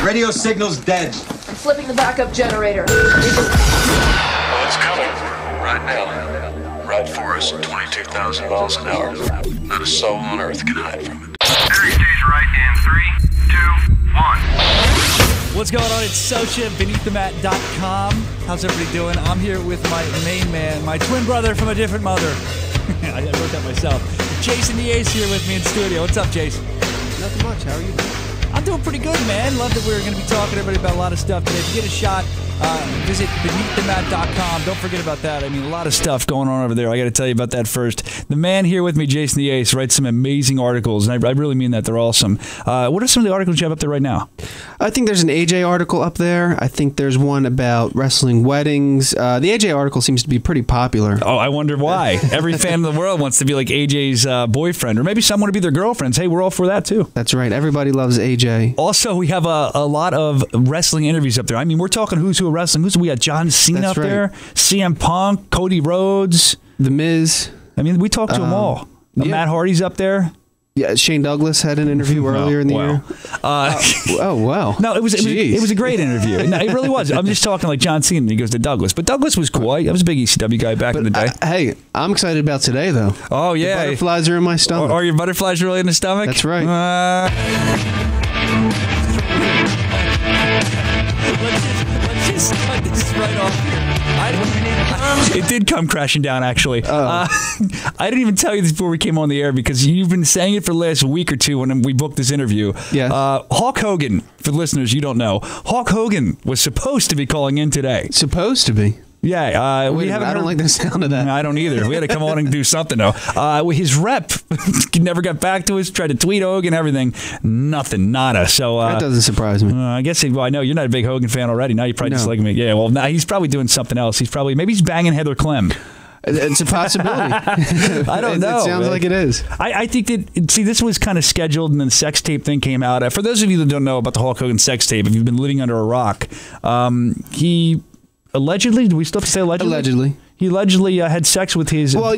Radio signal's dead. I'm flipping the backup generator. Oh, it's coming. Right now. Right for us at 22,000 miles an hour. Not a soul on Earth can hide from it. Entry stage right in 3, 2, 1. What's going on? It's Socha, BeneathTheMat.com. How's everybody doing? I'm here with my main man, my twin brother from a different mother. I wrote that myself. Jason the Ace here with me in studio. What's up, Jason? Nothing much. How are you doing? I'm doing pretty good, man. Love that we're going to be talking to everybody about a lot of stuff today. If you get a shot, visit BeneathTheMat.com. Don't forget about that. I mean, a lot of stuff going on over there. I got to tell you about that first. The man here with me, Jason the Ace, writes some amazing articles, and I really mean that. They're awesome. What are some of the articles you have up there right now? I think there's an AJ article up there. I think there's one about wrestling weddings. The AJ article seems to be pretty popular. Oh, I wonder why. Every fan of the world wants to be like AJ's boyfriend, or maybe some want to be their girlfriends. Hey, we're all for that, too. That's right. Everybody loves AJ. Also, we have a lot of wrestling interviews up there. I mean, we're talking who's who of wrestling. We got John Cena up there, CM Punk, Cody Rhodes, The Miz. I mean, we talked to them all. Yeah. Matt Hardy's up there. Yeah, Shane Douglas had an interview earlier in the year. Oh, wow. No, it was a great interview. No, it really was. I'm just talking like John Cena. He goes to Douglas. But Douglas was cool. I was a big ECW guy back in the day. Hey, I'm excited about today, though. Oh, yeah. The butterflies are in my stomach. Are your butterflies really in the stomach? That's right. Let's just cut this right off here. It did come crashing down, actually. I didn't even tell you this before we came on the air because you've been saying it for the last week or two when we booked this interview. Yes. Hulk Hogan, for the listeners you don't know, Hulk Hogan was supposed to be calling in today. Supposed to be. Yeah, I don't like the sound of that. I don't either. We had to come on and do something, though. His rep never got back to us, tried to tweet Hogan, everything. Nothing, nada. So that doesn't surprise me. I guess, I know you're not a big Hogan fan already. Now you're probably just like me. Yeah, well, now he's probably doing something else. Maybe he's banging Heather Clem. It's a possibility. I don't know. It sounds like it is. I think that, this was kind of scheduled, and then the sex tape thing came out. For those of you that don't know about the Hulk Hogan sex tape, if you've been living under a rock, he allegedly, do we still have to say allegedly? Allegedly. He allegedly had sex with his... Well,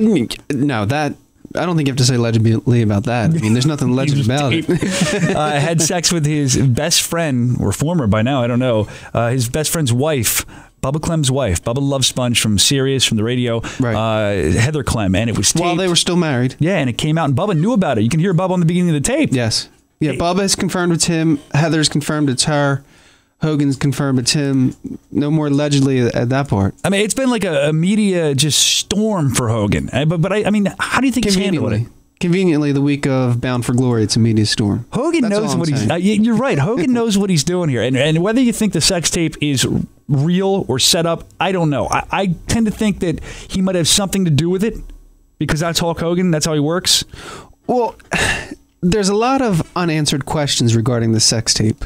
no, that... I don't think you have to say allegedly about that. I mean, there's nothing alleged about it. Had sex with his best friend, or former by now, I don't know, his best friend's wife, Bubba Clem's wife, Bubba Love Sponge from Sirius, from the radio, right. Heather Clem, and it was taped. While they were still married. Yeah, and it came out, and Bubba knew about it. You can hear Bubba on the beginning of the tape. Yes. Yeah, Bubba has confirmed it's him. Heather's confirmed it's her. Hogan's confirmed it's him. No more allegedly at that part. I mean, it's been like a media just storm for Hogan. But I mean, how do you think he's handling it? Conveniently, the week of Bound for Glory, it's a media storm. Hogan knows what he's... you're right. Hogan knows what he's doing here. And whether you think the sex tape is real or set up, I don't know. I tend to think that he might have something to do with it because that's Hulk Hogan. That's how he works. Well, there's a lot of unanswered questions regarding the sex tape.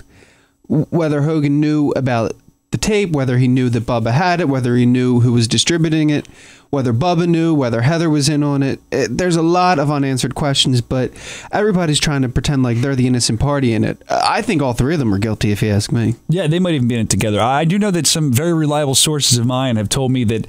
Whether Hogan knew about the tape, whether he knew that Bubba had it, whether he knew who was distributing it, whether Bubba knew, whether Heather was in on it. There's a lot of unanswered questions, but everybody's trying to pretend like they're the innocent party in it. I think all three of them are guilty, if you ask me. Yeah, they might even be in it together. I do know that some very reliable sources of mine have told me that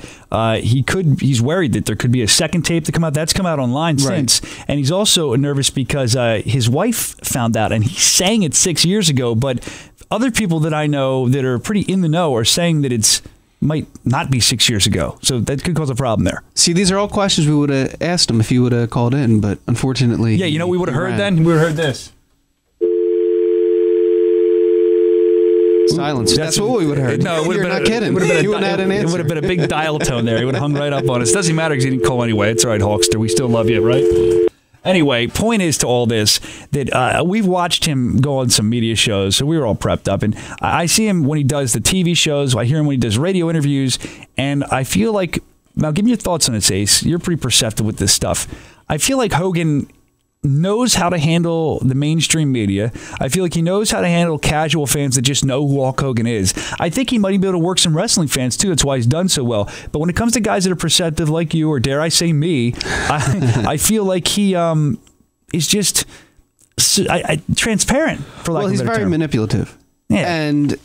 he's worried that there could be a second tape to come out. That's come out online since. And he's also nervous because his wife found out, and he's saying it 6 years ago, but other people that I know that are pretty in the know are saying that it's might not be 6 years ago. So that could cause a problem there. See, these are all questions we would have asked him if he would have called in, but unfortunately... Yeah, you know we would have heard then? We would have heard this. Silence. That's what we would have heard. No, it would have been... Not kidding. You wouldn't have had an answer. It would have been a big dial tone there. He would have hung right up on us. Doesn't matter because he didn't call anyway. It's all right, Hawkster. We still love you, right? Anyway, point is to all this that we've watched him go on some media shows, so we were all prepped up. And I see him when he does the TV shows. I hear him when he does radio interviews. And I feel like, now give me your thoughts on this, Ace. You're pretty perceptive with this stuff. I feel like Hogan knows how to handle the mainstream media. I feel like he knows how to handle casual fans that just know who Hulk Hogan is. I think he might be able to work some wrestling fans too. That's why he's done so well. But when it comes to guys that are perceptive like you, or dare I say me, I feel like he is just transparent, for lack of a better term. Well, he's very manipulative. Yeah. And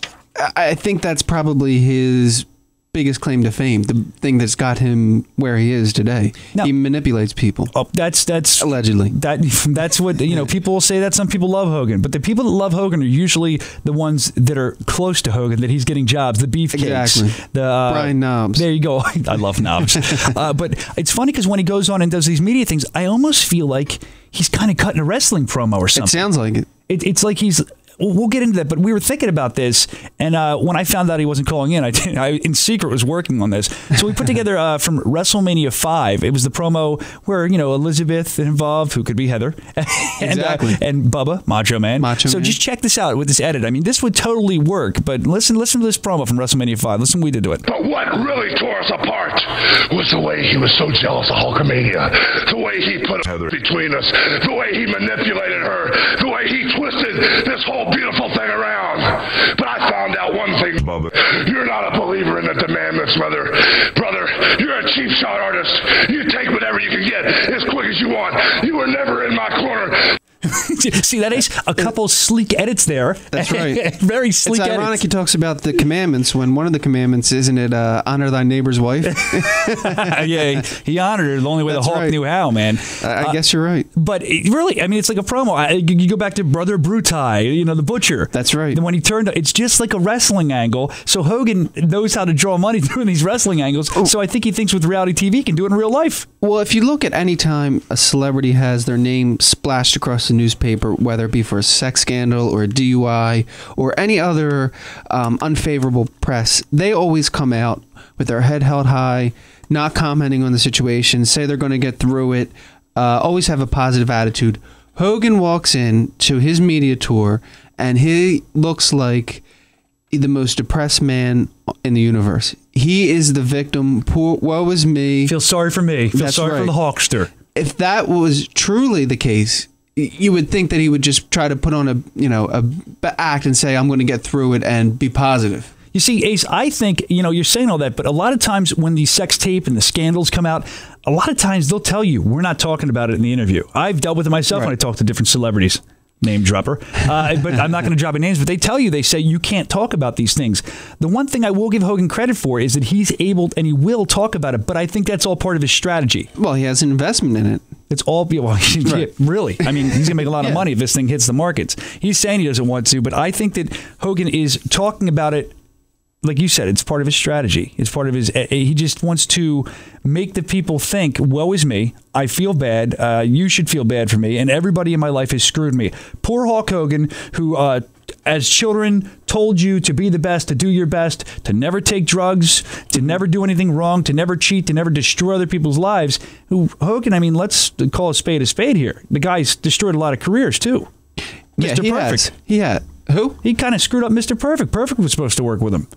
I think that's probably his biggest claim to fame, the thing that's got him where he is today. No. He manipulates people. Oh, that's Allegedly. That's what people will say. That some people love Hogan, but the people that love Hogan are usually the ones that are close to Hogan, that he's getting jobs. The beefcakes, Exactly. Brian Knobs. There you go. I love Knobs. But it's funny because when he goes on and does these media things, I almost feel like he's kind of cutting a wrestling promo or something. It sounds like it. It's like he's. We'll get into that, but we were thinking about this, and when I found out he wasn't calling in, I in secret was working on this. So we put together from WrestleMania 5. It was the promo where Elizabeth involved, who could be Heather, and, Exactly. And Bubba, Macho Man. So just check this out with this edit. I mean, this would totally work. But listen to this promo from WrestleMania 5. Listen what we did to it. But what really tore us apart was the way he was so jealous of Hulkamania, the way he put Heather between us, the way he manipulated her, the way he twisted this whole beautiful thing around. But I found out one thing, Bubba. You're not a believer in the demandments, brother. You're a cheap shot artist. You take whatever you can get as quick as you want. You were never in my corner. See, that is a couple sleek edits there. That's right. Very sleek It's edits. ironic he talks about the commandments when one of the commandments, isn't it, honor thy neighbor's wife? Yeah, he honored her the only way That's the Hulk right. knew how, man. I guess you're right. But really, I mean, it's like a promo. You go back to Brother Brutai, the Butcher. That's right. And when he turned, it's just like a wrestling angle. So Hogan knows how to draw money doing these wrestling angles. So I think he thinks with reality TV, he can do it in real life. Well, if you look at any time a celebrity has their name splashed across the newspaper, whether it be for a sex scandal or a DUI or any other unfavorable press, they always come out with their head held high, not commenting on the situation, say they're going to get through it, always have a positive attitude. Hogan walks in to his media tour, and he looks like the most depressed man in the universe. He is the victim. Poor, woe is me. Feel sorry for me. Feel That's sorry for right. the Hulkster. If that was truly the case, you would think that he would just try to put on a act and say, I'm going to get through it and be positive. You see, Ace, I think, you're saying all that, but a lot of times when the sex tape and the scandals come out, a lot of times they'll tell you, we're not talking about it in the interview. I've dealt with it myself when I talk to different celebrities. Name dropper. But I'm not going to drop any names, but they say you can't talk about these things. The one thing I will give Hogan credit for is that he's able and he will talk about it, but I think that's all part of his strategy. Well, he has an investment in it. It's all, yeah, really. I mean, he's going to make a lot of Yeah. money if this thing hits the markets. He's saying he doesn't want to, but I think that Hogan is talking about it. Like you said, it's part of his strategy. It's part of his. He just wants to make the people think, woe is me. I feel bad. You should feel bad for me. And everybody in my life has screwed me. Poor Hulk Hogan, who, as children, told you to be the best, to do your best, to never take drugs, to never do anything wrong, to never cheat, to never destroy other people's lives. Hogan, I mean, let's call a spade here. The guy's destroyed a lot of careers, too. Yeah, Mr. he Perfect. has. He had. Who? He kind of screwed up Mr. Perfect. Perfect was supposed to work with him.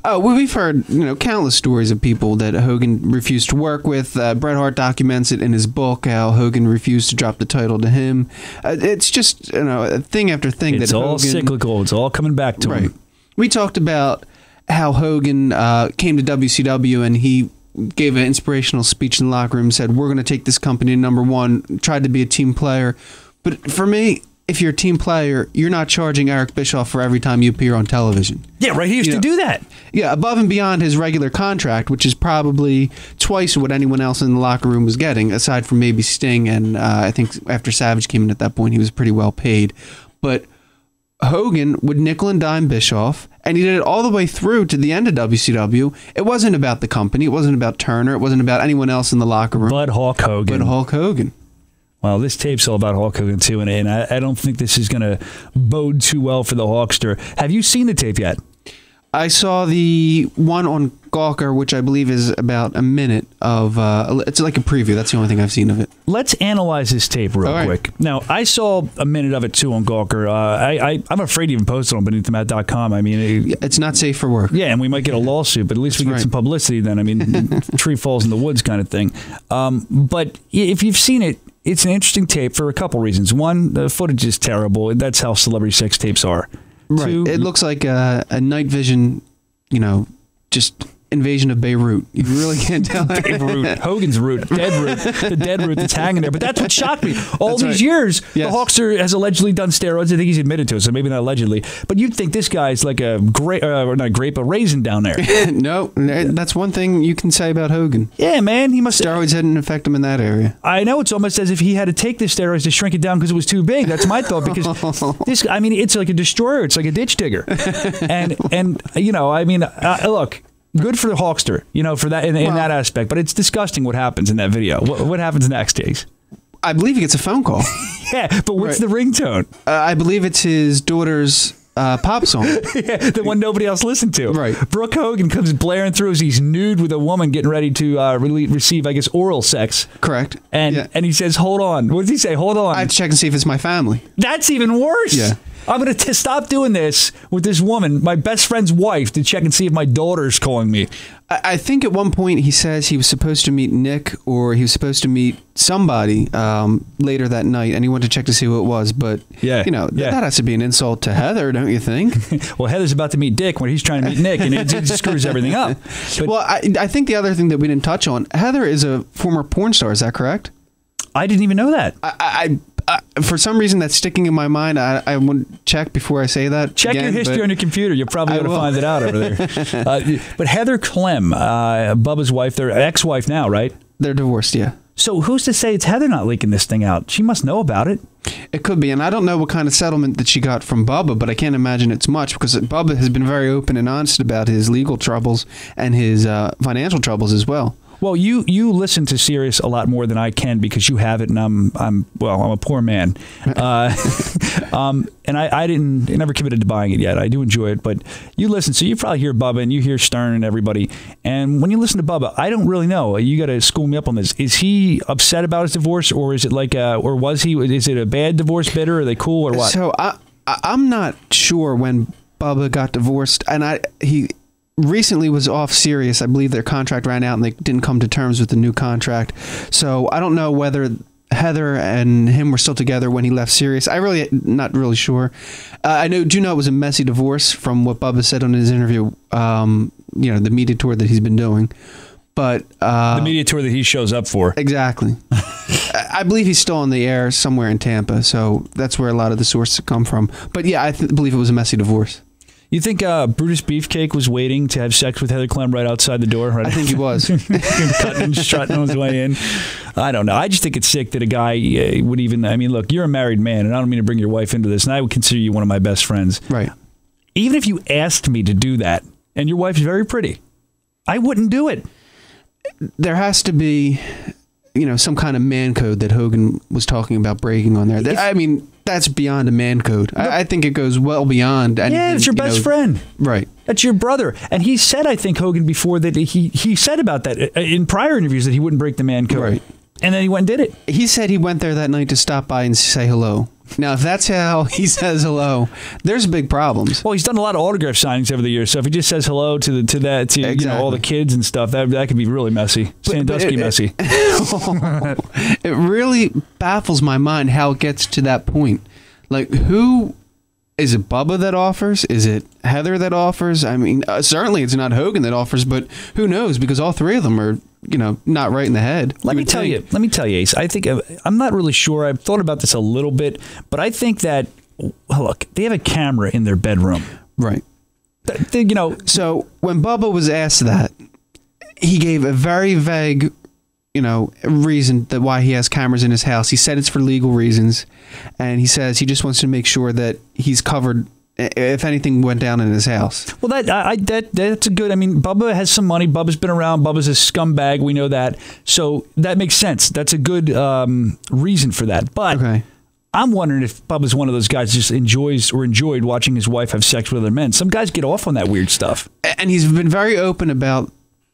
Oh, well, we've heard countless stories of people that Hogan refused to work with. Bret Hart documents it in his book how Hogan refused to drop the title to him. It's just a thing after thing. It's that all Hogan, cyclical. It's all coming back to him. We talked about how Hogan came to WCW and he gave an inspirational speech in the locker room, said, we're going to take this company to #1, tried to be a team player. But for me, if you're a team player, you're not charging Eric Bischoff for every time you appear on television. Yeah, right. He used to do that. Yeah, above and beyond his regular contract, which is probably twice what anyone else in the locker room was getting, aside from maybe Sting. And I think after Savage came in at that point, he was pretty well paid. But Hogan would nickel and dime Bischoff, and he did it all the way through to the end of WCW. It wasn't about the company. It wasn't about Turner. It wasn't about anyone else in the locker room. But Hulk Hogan. But Hulk Hogan. Well, this tape's all about Hulk Hogan, too, and I don't think this is going to bode too well for the Hulkster. Have you seen the tape yet? I saw the one on Gawker, which I believe is about a minute of. It's like a preview. That's the only thing I've seen of it. Let's analyze this tape real quick. Now, I saw a minute of it, too, on Gawker. I'm afraid to even post it on beneaththemat.com. I mean, it's not safe for work. Yeah, and we might get a lawsuit, but at least we get some publicity then. I mean, the tree falls in the woods kind of thing. But if you've seen it, it's an interesting tape for a couple reasons. One, the footage is terrible. That's how celebrity sex tapes are. Right. Two, it looks like a night vision, just invasion of Beirut. You really can't tell. Root. Hogan's root. Dead root. The dead root that's hanging there. But that's what shocked me. All these years, the Hawkster has allegedly done steroids. I think he's admitted to it, so maybe not allegedly. But you'd think this guy's like a a raisin down there. No, that's one thing you can say about Hogan. Yeah, man. He must. Steroids didn't affect him in that area. I know. It's almost as if he had to take the steroids to shrink it down because it was too big. That's my thought. Because this, I mean, it's like a destroyer. It's like a ditch digger. And you know, I mean, look. Good for the Hawkster, you know, for that in that aspect. But it's disgusting what happens in that video. What happens next, Ace? I believe he gets a phone call. Yeah, but what's the ringtone? I believe it's his daughter's pop song. Yeah, the one nobody else listened to. Right. Brooke Hogan comes blaring through as he's nude with a woman getting ready to receive, I guess, oral sex. Correct. And he says, "Hold on." What does he say? Hold on. I have to check and see if it's my family. That's even worse. Yeah. I'm going to stop doing this with this woman, my best friend's wife, to check and see if my daughter's calling me. I think at one point he says he was supposed to meet Nick, or he was supposed to meet somebody later that night, and he went to check to see who it was. But, you know, that has to be an insult to Heather, don't you think? Well, Heather's about to meet Dick when he's trying to meet Nick, and it screws everything up. But, well, I think the other thing that we didn't touch on, Heather is a former porn star, is that correct? I didn't even know that. For some reason, that's sticking in my mind. I wouldn't check before I say that. Check your history on your computer. You're probably going to find it out over there. But Heather Clem, Bubba's wife, their ex-wife now, right? They're divorced, yeah. So who's to say it's Heather not leaking this thing out? She must know about it. It could be, and I don't know what kind of settlement that she got from Bubba, but I can't imagine it's much, because Bubba has been very open and honest about his legal troubles and his financial troubles as well. Well, you listen to Sirius a lot more than I can because you have it, and I'm a poor man, and I never committed to buying it yet. I do enjoy it, but you listen, so you probably hear Bubba and you hear Stern and everybody. And when you listen to Bubba, I don't really know. You got to school me up on this. Is he upset about his divorce, or is it like or was he? Is it a bad divorce? Bitter? Are they cool or what? So I'm not sure when Bubba got divorced, and he recently was off Sirius. I believe their contract ran out and they didn't come to terms with the new contract. So I don't know whether Heather and him were still together when he left Sirius. Not really sure. I do know it was a messy divorce from what Bubba said on his interview. You know, the media tour that he's been doing. But the media tour that he shows up for. Exactly. I believe he's still on the air somewhere in Tampa, so that's where a lot of the sources come from. But yeah, I believe it was a messy divorce. You think Brutus Beefcake was waiting to have sex with Heather Clem right outside the door? Right? I think he was. Cutting and strutting on his way in. I don't know. I just think it's sick that a guy would even... I mean, look, you're a married man, and I don't mean to bring your wife into this, and I would consider you one of my best friends. Right. Even if you asked me to do that, and your wife's very pretty, I wouldn't do it. There has to be, you know, some kind of man code that Hogan was talking about breaking on there. I mean... That's beyond a man code. I think it goes well beyond anything. Yeah, it's your best friend. Right. That's your brother. And he said, I think, Hogan, before that he said about that in prior interviews that he wouldn't break the man code. Right. And then he went and did it. He said he went there that night to stop by and say hello. Now, if that's how he says hello, there's big problems. Well, he's done a lot of autograph signings over the years, so if he just says hello to exactly. You know, all the kids and stuff, that could be really messy. Sandusky messy. It really baffles my mind how it gets to that point. Like, who is it? Bubba that offers? Is it Heather that offers? I mean, certainly it's not Hogan that offers, but who knows? Because all three of them are, you know, not right in the head. Let me tell you, Ace. I think I'm not really sure. I've thought about this a little bit, but I think that look, they have a camera in their bedroom, right? You know, so when Bubba was asked that, he gave a very vague, you know, reason that why he has cameras in his house. He said it's for legal reasons, and he says he just wants to make sure that he's covered if anything went down in his house. Well, that's a good. I mean, Bubba has some money. Bubba's been around. Bubba's a scumbag. We know that, so that makes sense. That's a good reason for that. But okay. I'm wondering if Bubba's one of those guys who just enjoyed watching his wife have sex with other men. Some guys get off on that weird stuff, and he's been very open about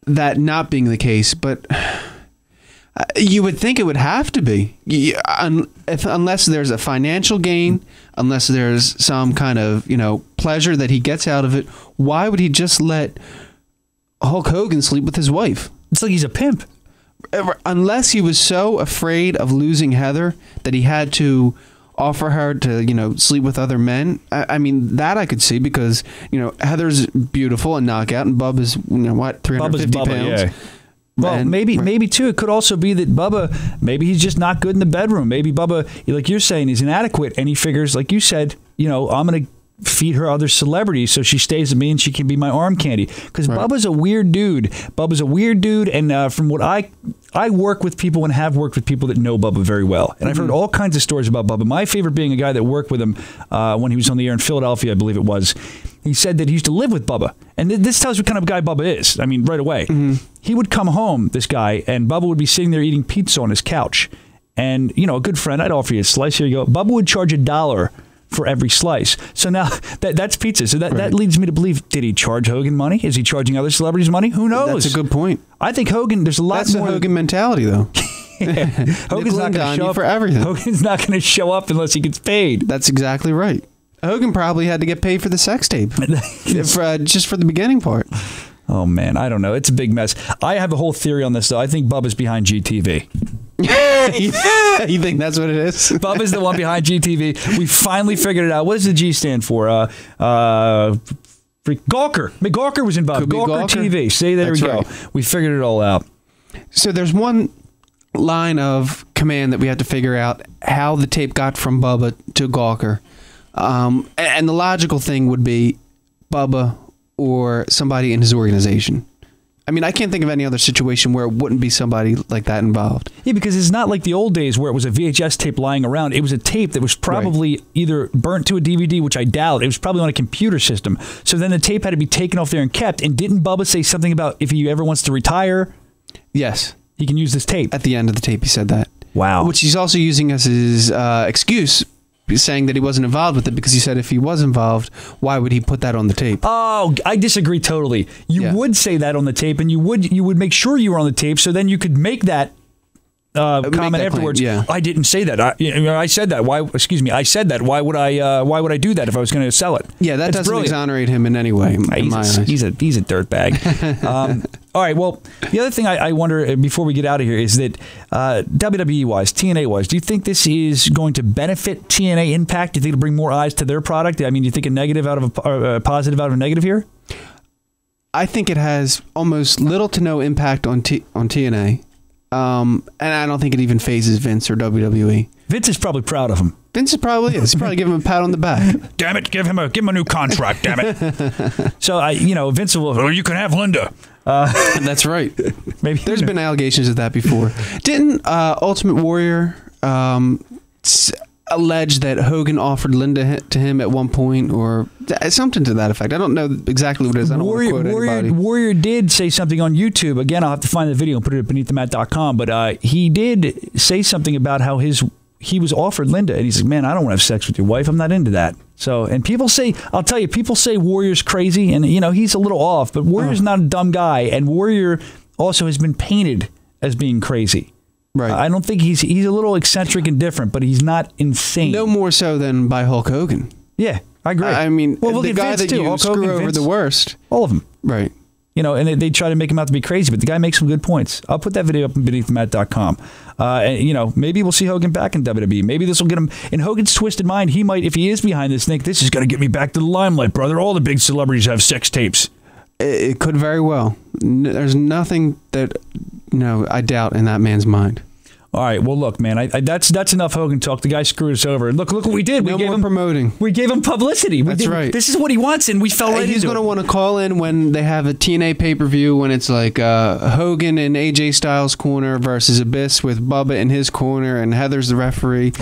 that not being the case, but. You would think it would have to be, unless there's a financial gain, unless there's some kind of, you know, pleasure that he gets out of it. Why would he just let Hulk Hogan sleep with his wife? It's like he's a pimp. Unless he was so afraid of losing Heather that he had to offer her to, sleep with other men. I mean, that I could see because, Heather's beautiful and knockout, and Bub is, 350 Bubba's pounds. yeah. Well, maybe too. It could also be that Bubba, maybe he's just not good in the bedroom. Maybe Bubba, like you're saying, is inadequate, and he figures, like you said, I'm going to feed her other celebrities so she stays with me and she can be my arm candy. Because Bubba's a weird dude. And from what I work with people and have worked with people that know Bubba very well. And I've heard all kinds of stories about Bubba. My favorite being a guy that worked with him when he was on the air in Philadelphia, I believe it was. He said that he used to live with Bubba. And this tells you what kind of guy Bubba is. I mean, right away. He would come home, this guy, and Bubba would be sitting there eating pizza on his couch. And, a good friend, I'd offer you a slice. Here you go. Bubba would charge $1 for every slice. So now that's pizza. So that leads me to believe, did he charge Hogan money? Is he charging other celebrities money? Who knows? That's a good point. I think Hogan, there's a lot That's more. That's a Hogan mentality, though. Hogan's not going to show up for everything. Hogan's not going to show up unless he gets paid. That's exactly right. Hogan probably had to get paid for the sex tape, just for the beginning part. Oh, man, I don't know. It's a big mess. I have a whole theory on this, though. I think Bubba's behind GTV. You think that's what it is? Bubba's the one behind GTV. We finally figured it out. What does the G stand for? Gawker. Gawker was involved. Gawker TV. See, there we go. Right. We figured it all out. So there's one line of command that we have to figure out how the tape got from Bubba to Gawker. And the logical thing would be Bubba or somebody in his organization. I mean, I can't think of any other situation where it wouldn't be somebody like that involved. Yeah, because it's not like the old days where it was a VHS tape lying around. It was a tape that was probably either burnt to a DVD, which I doubt. It was probably on a computer system. So then the tape had to be taken off there and kept. And didn't Bubba say something about if he ever wants to retire? Yes. He can use this tape. At the end of the tape, he said that. Wow. Which he's also using as his excuse, saying that he wasn't involved with it because he said if he was involved, why would he put that on the tape? Oh, I disagree totally. You would say that on the tape, and you would make sure you were on the tape, so then you could make that comment afterwards. Claim, yeah. I didn't say that. I said that. Why? Excuse me. I said that. Why would I? Why would I do that if I was going to sell it? Yeah, that doesn't exonerate him in any way. He's a dirtbag. All right. Well, the other thing I wonder before we get out of here is that WWE wise, TNA wise, do you think this is going to benefit TNA Impact? Do you think it'll bring more eyes to their product? I mean, do you think a negative out of a positive out of a negative here? I think it has almost little to no impact on TNA. And I don't think it even phases Vince or WWE. Vince is probably proud of him. Vince probably is. He's probably giving him a pat on the back. Damn it! Give him a new contract. Damn it! So Vince will. Or you can have Linda. That's right. Maybe there's been allegations of that before. Didn't Ultimate Warrior allege that Hogan offered Linda to him at one point, or something to that effect? I don't know exactly what it is. I don't want to quote anybody. Warrior did say something on YouTube. Again, I'll have to find the video and put it at beneaththemat.com. But he did say something about how he was offered Linda, and he's like, "Man, I don't want to have sex with your wife. I'm not into that." So, and people say, I'll tell you, people say Warrior's crazy, and he's a little off, but Warrior's not a dumb guy, and Warrior also has been painted as being crazy. Right. I don't think he's a little eccentric and different, but he's not insane. No more so than by Hulk Hogan. Yeah, I agree. I mean, the guy that you screw over the worst. All of them. Right. And they try to make him out to be crazy, but the guy makes some good points. I'll put that video up on beneaththemat.com. And maybe we'll see Hogan back in WWE. Maybe this will get him, in Hogan's twisted mind, he might, if he is behind this, think, this is going to get me back to the limelight, brother. All the big celebrities have sex tapes. It could very well. There's nothing that, I doubt in that man's mind. All right. Well, look, man, that's enough Hogan talk. The guy screwed us over. And look what we did. We gave him promoting. We gave him publicity. That's right. This is what he wants, and we fell right into it. He's going to want to call in when they have a TNA pay-per-view, when it's like Hogan in AJ Styles' corner versus Abyss with Bubba in his corner, and Heather's the referee.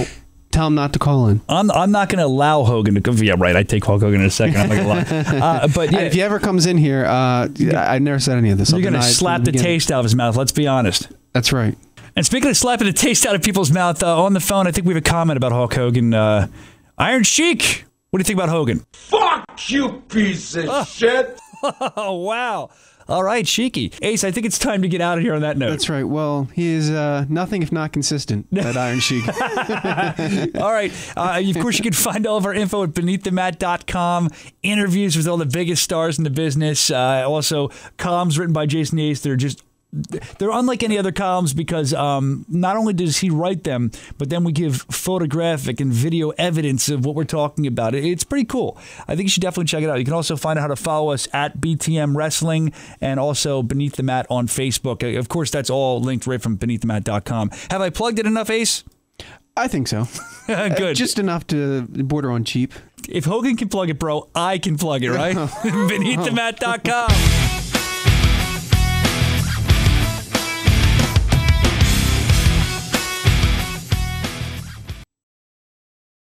Tell him not to call in. I'm not going to allow Hogan to come. Yeah, right. I take Hulk Hogan in a second. I'm not going to lie. But yeah, if he ever comes in here, I never said any of this. You're going to slap the taste out of his mouth. Let's be honest. That's right. And speaking of slapping the taste out of people's mouth, on the phone, I think we have a comment about Hulk Hogan. Iron Sheik, what do you think about Hogan? Fuck you, piece of shit. Oh, wow. All right, Sheiky. Ace, I think it's time to get out of here on that note. That's right. Well, he is nothing if not consistent, that Iron Sheik. All right. Of course, you can find all of our info at beneaththemat.com. Interviews with all the biggest stars in the business. Also, columns written by Jason Yates that are just they're unlike any other columns because not only does he write them, but then we give photographic and video evidence of what we're talking about. It's pretty cool. I think you should definitely check it out. You can also find out how to follow us at BTM Wrestling and also Beneath the Mat on Facebook. Of course, that's all linked right from beneaththemat.com. Have I plugged it enough, Ace? I think so. Good. Just enough to border on cheap. If Hogan can plug it, bro, I can plug it, right? beneaththemat.com.